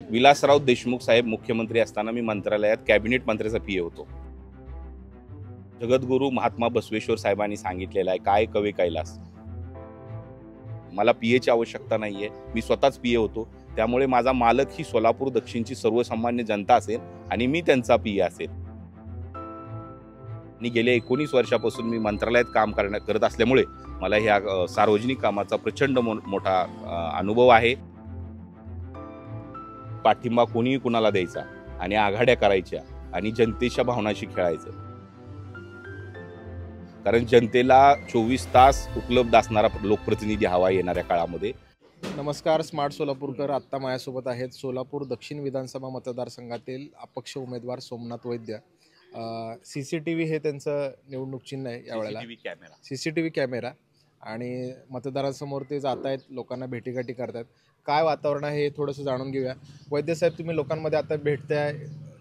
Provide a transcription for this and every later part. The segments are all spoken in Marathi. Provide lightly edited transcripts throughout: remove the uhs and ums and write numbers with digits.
विलासराव देशमुख साहेब मुख्यमंत्री असताना मी मंत्रालयात कॅबिनेट मंत्र्याचा पीए होतो. जगद्गुरू महात्मा बसवेश्वर साहेबांनी सांगितलेलं आहे, काय कवे कैलास. मला पीएची आवश्यकता नाहीये, मी स्वतःच पीए होतो. त्यामुळे माझा मालक ही सोलापूर दक्षिणची सर्वसामान्य जनता असेल आणि मी त्यांचा पीए असेल. आणि गेल्या 19 वर्षापासून मी मंत्रालयात काम करत असल्यामुळे मला ह्या सार्वजनिक कामाचा प्रचंड मोठा अनुभव आहे. पाठिंबा कोणीही कुणाला द्यायचा आणि आघाड्या करायच्या आणि जनतेच्या भावनाशी खेळायचं. कारण जनतेला 24 तास उपलब्ध असणारा लोकप्रतिनिधी हवा येणाऱ्या काळामध्ये. नमस्कार, स्मार्ट सोलापूरकर आत्ता माझ्यासोबत आहेत सोलापूर दक्षिण विधानसभा मतदारसंघातील अपक्ष उमेदवार सोमनाथ वैद्य. CCTV हे त्यांचं निवडणूक चिन्ह आहे यावेळेला. CCTV कॅमेरा आणि मतदारांसमोर ते जात आहेत, लोकांना भेटीगाठी करतात. काय वातावरण आहे हे थोडंसं जाणून घेऊया. वैद्य साहेब, तुम्ही लोकांमध्ये आता भेटताय,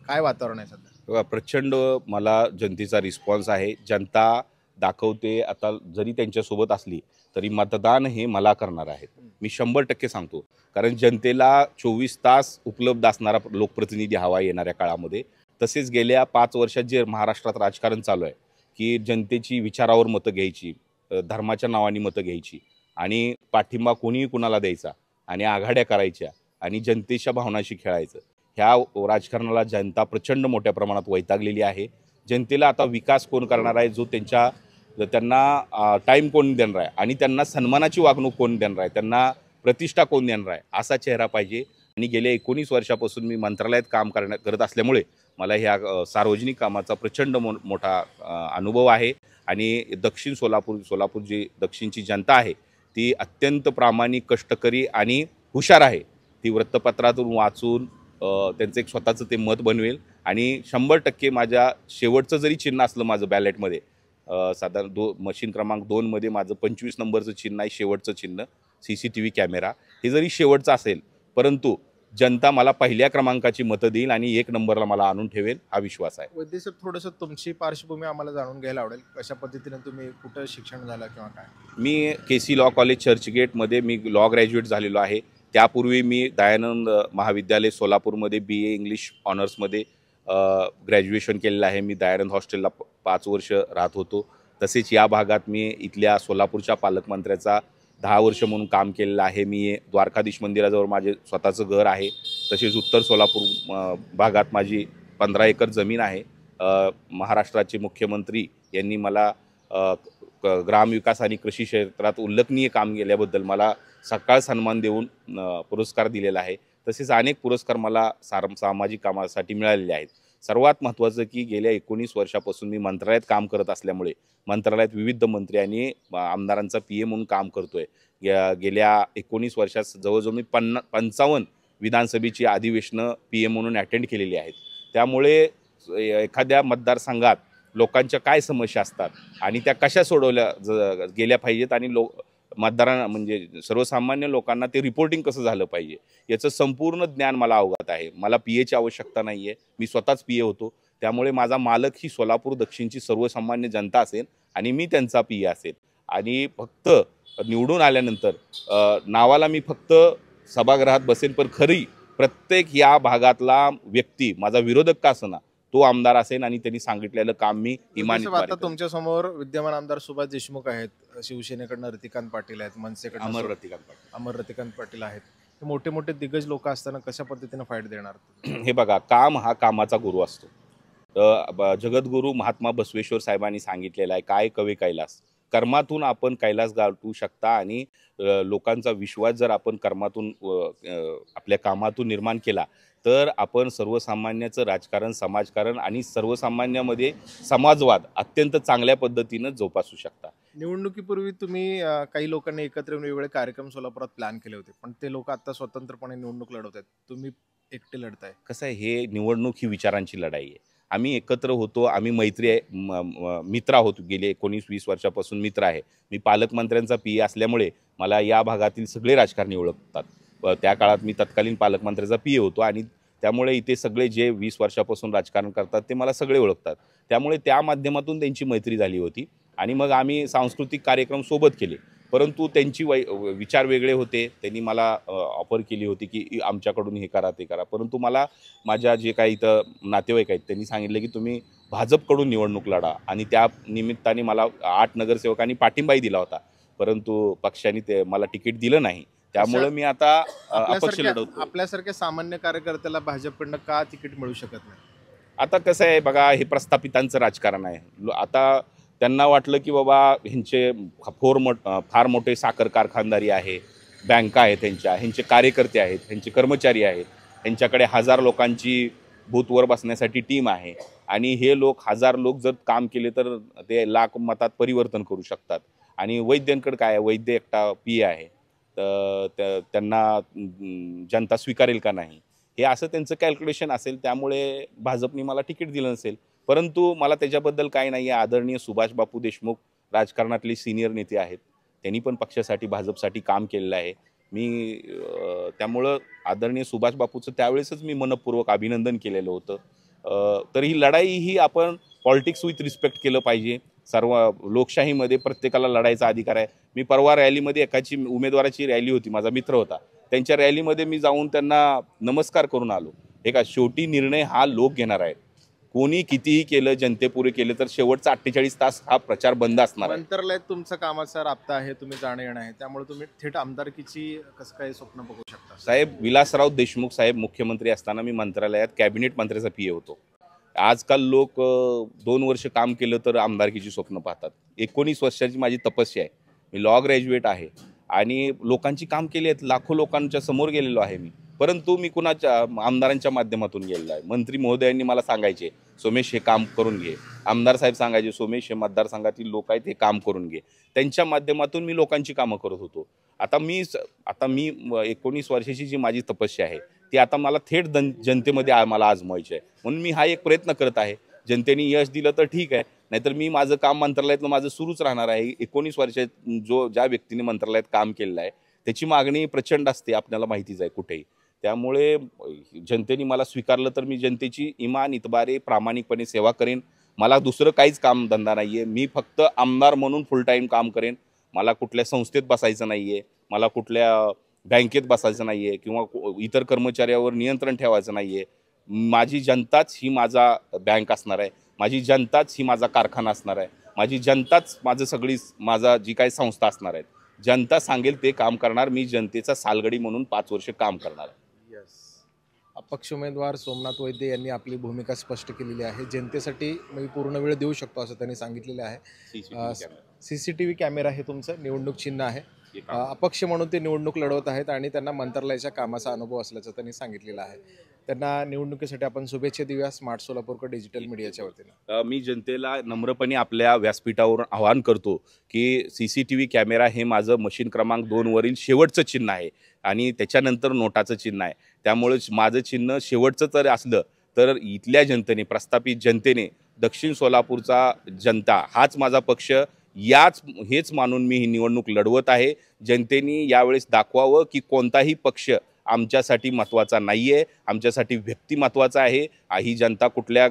काय वातावरण आहे सध्या? प्रचंड मला जनतेचा रिस्पॉन्स आहे. जनता दाखवते. आता जरी त्यांच्यासोबत असली तरी मतदान हे मला करणार आहेत. मी 100% सांगतो. कारण जनतेला 24 तास उपलब्ध असणारा लोकप्रतिनिधी हवा येणाऱ्या काळामध्ये. तसेच गेल्या 5 वर्षात जे महाराष्ट्रात राजकारण चालू आहे की जनतेची विचारावर मतं घ्यायची, धर्माच्या नावाने मतं घ्यायची आणि पाठिंबा कोणीही कुणाला द्यायचा आणि आघाड्या करायच्या आणि जनतेच्या भावनाशी खेळायचं. ह्या राजकारणाला जनता प्रचंड मोठ्या प्रमाणात वैतागलेली आहे. जनतेला आता विकास कोण करणार आहे, जो त्यांना टाईम कोण देणार आहे आणि त्यांना सन्मानाची वागणूक कोण देणार आहे, त्यांना प्रतिष्ठा कोण देणार आहे, असा चेहरा पाहिजे. आणि गेल्या 19 वर्षापासून मी मंत्रालयात काम करत असल्यामुळे मला ह्या सार्वजनिक कामाचा प्रचंड मोठा अनुभव आहे. आणि सोलापूर जी दक्षिणची जनता आहे ती अत्यंत प्रामाणिक, कष्टकरी आणि हुशार आहे. ती वृत्तपत्रातून वाचून त्यांचं एक स्वतःचं ते मत बनवेल. आणि 100% माझ्या शेवटचं जरी चिन्ह असलं माझं बॅलेटमध्ये, साधारण मशीन क्रमांक 2मध्ये माझं 25 नंबरचं चिन्ह आहे, शेवटचं चिन्ह CCTV कॅमेरा. हे जरी शेवटचं असेल परंतु जनता मला पहिल्या क्रमांकाची मतं देईल आणि 1 नंबरला मला आणून ठेवेल, हा विश्वास आहे. वैद्य साहेब, थोडंसं तुमची पार्श्वभूमी आम्हाला जाणून घ्यायला आवडेल. कशा पद्धतीने तुम्ही कुठं शिक्षण झालं किंवा काय? मी KC लॉ कॉलेज चर्चगेटमध्ये मी लॉ ग्रॅज्युएट झालेलो आहे. त्यापूर्वी मी दयानंद महाविद्यालय सोलापूरमध्ये BA इंग्लिश ऑनर्समध्ये ग्रॅज्युएशन केलेलं आहे. मी दयानंद हॉस्टेलला 5 वर्ष राहत होतो. तसेच या भागात मी इथल्या सोलापूरच्या पालकमंत्र्याचा 10 वर्ष म्हणून काम केलेलं आहे. मी द्वारकाधीश मंदिराजवळ माझे स्वतःचं घर आहे. तसेच उत्तर सोलापूर भागात माझी 15 एकर जमीन आहे. महाराष्ट्राचे मुख्यमंत्री यांनी मला ग्रामविकास आणि कृषी क्षेत्रात उल्लेखनीय काम केल्याबद्दल मला सकाळ सन्मान देऊन पुरस्कार दिलेला आहे. तसेच अनेक पुरस्कार मला सामाजिक कामासाठी मिळालेले आहेत. सर्वात महत्त्वाचं की गेल्या 19 वर्षापासून मी मंत्रालयात काम करत असल्यामुळे मंत्रालयात विविध मंत्री आणि आमदारांचा पीए म्हणून काम करतोय. गेल्या 19 वर्षात जवळजवळ मी 55 विधानसभेची अधिवेशनं पीए म्हणून अटेंड केलेली आहेत. त्यामुळे एखाद्या मतदारसंघात लोकांच्या काय समस्या असतात आणि त्या कशा सोडवल्या गेल्या पाहिजेत आणि मतदारांना म्हणजे सर्वसामान्य लोकांना ते रिपोर्टिंग कसं झालं पाहिजे याचं संपूर्ण ज्ञान मला अवगत आहे. मला पीएची आवश्यकता नाही आहे, मी स्वतःच पीए होतो. त्यामुळे माझा मालक ही सोलापूर दक्षिणची सर्वसामान्य जनता असेल आणि मी त्यांचा पीए असेल. आणि फक्त निवडून आल्यानंतर नावाला मी फक्त सभागृहात बसेन, पण खरी प्रत्येक या भागातला व्यक्ती माझा विरोधक का असना तो आमदार असेल आणि त्यांनी सांगितलेलं काम मी इमानतीने. आता तुमच्या समोर विद्यमान आमदार सुभाष देशमुख आहेत, शिवसेनेकडनं रतिकांत पाटील आहेत, मनसेकडनं अमर रतिकांत पाटील आहेत. हे मोठे मोठे दिग्गज लोक असताना कशा पद्धतीने फाईट देणार? हे बघा, काम हा कामाचा गुरु असतो. जगद्गुरू महात्मा बसवेश्वर साहेबांनी सांगितलेलं आहे, काय कवे कैलास. कर्मातून आपण कैलास गाठू शकता आणि लोकांचा विश्वास जर आपण कर्मातून आपल्या कामातून निर्माण केला तर आपण सर्वसामान्याचं राजकारण, समाजकारण आणि सर्वसामान्यामध्ये समाजवाद अत्यंत चांगल्या पद्धतीनं जोपासू शकता. निवडणुकीपूर्वी तुम्ही काही लोकांनी एकत्र येऊन वेगवेगळे कार्यक्रम सोलापुरात प्लॅन केले होते, पण ते लोक आता स्वतंत्रपणे निवडणूक लढवत आहेत, तुम्ही एकटे लढताय. कसं आहे, हे निवडणूक ही विचारांची लढाई आहे. आम्ही एकत्र होतो, आम्ही मैत्री आहे, मित्र आहोत. गेले 19-20 वर्षापासून मित्र आहे. मी पालकमंत्र्यांचा पीए असल्यामुळे मला या भागातील सगळे राजकारणी ओळखतात. त्या काळात मी तत्कालीन पालकमंत्र्याचा पीए होतो आणि त्यामुळे इथे सगळे जे 20 वर्षापासून राजकारण करतात ते मला सगळे ओळखतात. त्यामुळे त्या माध्यमातून त्यांची मैत्री झाली होती आणि मग आम्ही सांस्कृतिक कार्यक्रम सोबत केले. परंतु त्यांची विचार वेगळे होते. त्यांनी मला ऑफर केली होती की आमच्याकडून हे करा ते करा, परंतु मला माझ्या जे काही इथं नातेवाईक आहेत त्यांनी सांगितलं की तुम्ही भाजपकडून निवडणूक लढा, आणि त्या निमित्ताने मला 8 नगरसेवकांनी पाठिंबाही दिला होता, परंतु पक्षाने ते मला तिकीट दिलं नाही. त्यामुळे मी आता अपक्ष लढवतो. आपल्यासारख्या सामान्य कार्यकर्त्याला भाजपकडनं का तिकीट मिळू शकत नाही? आता कसं आहे बघा, हे प्रस्थापितांचं राजकारण आहे. आता त्यांना वाटलं की बाबा ह्यांचे फार मोठे साखर कारखानदारी आहे, बँका आहेत ह्यांचे कार्यकर्ते आहेत, ह्यांचे कर्मचारी आहेत, ह्यांच्याकडे 1000 लोकांची बूथवर बसण्यासाठी टीम आहे, आणि हे लोक 1000 लोक जर काम केले तर ते लाख मतात परिवर्तन करू शकतात. आणि वैद्यांकडे काय आहे, वैद्य एकटा पी आहे, तर त्यांना जनता स्वीकारेल का नाही, हे असं त्यांचं कॅल्क्युलेशन असेल. त्यामुळे भाजपने मला तिकीट दिलं नसेल, परंतु मला त्याच्याबद्दल काही नाही आहे. आदरणीय सुभाष बापू देशमुख राजकारणातले सिनियर नेते आहेत, त्यांनी पण पक्षासाठी भाजपसाठी काम केलेलं आहे. मी त्यामुळं आदरणीय सुभाष बापूचं त्यावेळेसच मी मनपूर्वक अभिनंदन केलेलं होतं. तर ही लढाई ही आपण पॉलिटिक्स विथ रिस्पेक्ट केलं पाहिजे. सर्व लोकशाहीमध्ये प्रत्येकाला लढायचा अधिकार आहे. मी परवा रॅलीमध्ये एकाची उमेदवाराची रॅली होती, माझा मित्र होता, त्यांच्या रॅलीमध्ये मी जाऊन त्यांना नमस्कार करून आलो. हे का, शेवटी निर्णय हा लोक घेणार आहेत. कोणी कितीही केलं, जनतेपुढे केलं तर शेवटचा 48 तास हा प्रचार बंद असणार आहे. मंत्रालयात तुमचं कामाचा राबता आहे, तुम्ही जाणं येणं आहे, त्यामुळे तुम्ही थेट आमदारकीची कसं काय स्वप्न बघू शकता? साहेब, विलासराव देशमुख साहेब मुख्यमंत्री असताना मी मंत्रालयात कॅबिनेट मंत्र्याचा पीए होतो. आजकाल लोक 2 वर्ष काम केलं तर आमदारकीची स्वप्न पाहतात. 19 वर्षाची माझी तपस्या आहे. मी लॉ ग्रॅज्युएट आहे आणि लोकांची काम केली आहेत, लाखो लोकांच्या समोर गेलेलो आहे मी, परंतु मी कुणाच्या आमदारांच्या माध्यमातून गेलेलो आहे. मंत्री महोदयांनी मला सांगायचे, सोमेश हे काम करून घे. आमदार साहेब सांगायचे, सोमेश हे मतदारसंघातील लोक आहेत, हे काम करून घे. त्यांच्या माध्यमातून मी लोकांची कामं करत होतो. आता मी 19 वर्षाची जी माझी तपस्या आहे ती आता मला थेट जनतेमध्ये मला आजमावायची आहे. म्हणून मी हा एक प्रयत्न करत आहे. जनतेने यश दिलं तर ठीक आहे, नाहीतर मी माझं काम मंत्रालयातलं माझं सुरूच राहणार आहे. 19 वर्षात ज्या व्यक्तीने मंत्रालयात काम केलेलं आहे त्याची मागणी प्रचंड असते, आपल्याला माहितीच आहे कुठेही. त्यामुळे जनतेने मला स्वीकारलं तर मी जनतेची इमान इतबारे प्रामाणिकपणे सेवा करेन. मला दुसरं काहीच कामधंदा नाही आहे. मी फक्त आमदार म्हणून फुल टाईम काम करेन. मला कुठल्या संस्थेत बसायचं नाही आहे, मला कुठल्या बँकेत बसायचं नाही आहे, किंवा इतर कर्मचाऱ्यावर नियंत्रण ठेवायचं नाही आहे. माझी जनताच ही माझा बँक असणार आहे, माझी जनताच ही माझा कारखाना असणार आहे, माझी जनताच माझा जी काही संस्था असणार आहेत. जनता सांगेल ते काम करणार. मी जनतेचा सालगडी म्हणून 5 वर्ष काम करणार आहे. अपक्ष उमेदवार सोमनाथ वैद्य यांनी आपली भूमिका स्पष्ट केलेली आहे. जनतेसाठी मी पूर्ण वेळ देऊ शकतो असं त्यांनी सांगितलेलं आहे. CCTV कॅमेरा हे तुमचं निवडणूक चिन्ह आहे. अपक्ष म्हणून ते निवडणूक लढवत आहेत आणि त्यांना मंत्रालयाच्या कामाचा अनुभव असल्याचं त्यांनी सांगितलेलं आहे. त्यांना निवडणुकीसाठी आपण शुभेच्छा देऊया स्मार्ट सोलापूरकर डिजिटल मीडियाच्या वतीनं. मी जनतेला नम्रपणे आपल्या व्यासपीठावरून आवाहन करतो की CCTV कॅमेरा हे माझं मशीन क्रमांक 2 वरील शेवटचं चिन्ह आहे आणि त्याच्यानंतर नोटाचं चिन्ह आहे. त्यामुळे माझं चिन्ह शेवटचं जर असलं तर इथल्या जनतेने, प्रस्थापित जनतेने, दक्षिण सोलापूरचा जनता हाच माझा पक्ष, हेच मानून मी ही निवडणूक लढवत आहे. जनतेने यावेळेस दाखवावं की कोणताही पक्ष आमच्यासाठी महत्त्वाचा नाही आहे, आमच्यासाठी व्यक्ती महत्त्वाचा आहे. ही जनता कुठल्या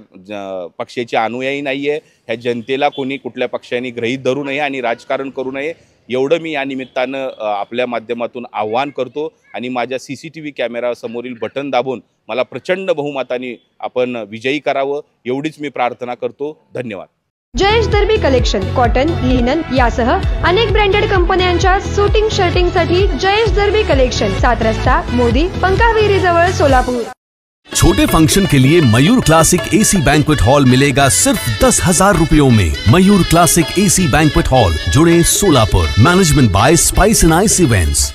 पक्षाची अनुयायी नाही आहे. ह्या जनतेला कोणी कुठल्या पक्षाने गृहीत धरू नये आणि राजकारण करू नये, एवढं मी या निमित्तानं आपल्या माध्यमातून आव्हान करतो. आणि माझ्या CCTV कॅमेरा समोरील बटन दाबून मला प्रचंड बहुमताने आपण विजयी करावं, एवढीच मी प्रार्थना करतो. धन्यवाद. जयेश दर्बी कलेक्शन कॉटन, लिनन यासह अनेक ब्रँडेड कंपन्यांच्या सूटिंग शर्टिंगसाठी जयेश दर्बी कलेक्शन, 7 रस्ता मोदी पंकाविरी जवळ सोलापूर. छोटे फंक्शन के लिए Mayur classic AC banquet hall मिलेगा सिर्फ 10,000 रुपयों में। Mayur classic AC banquet hall, Jule Solapur. Management by spice and ice events.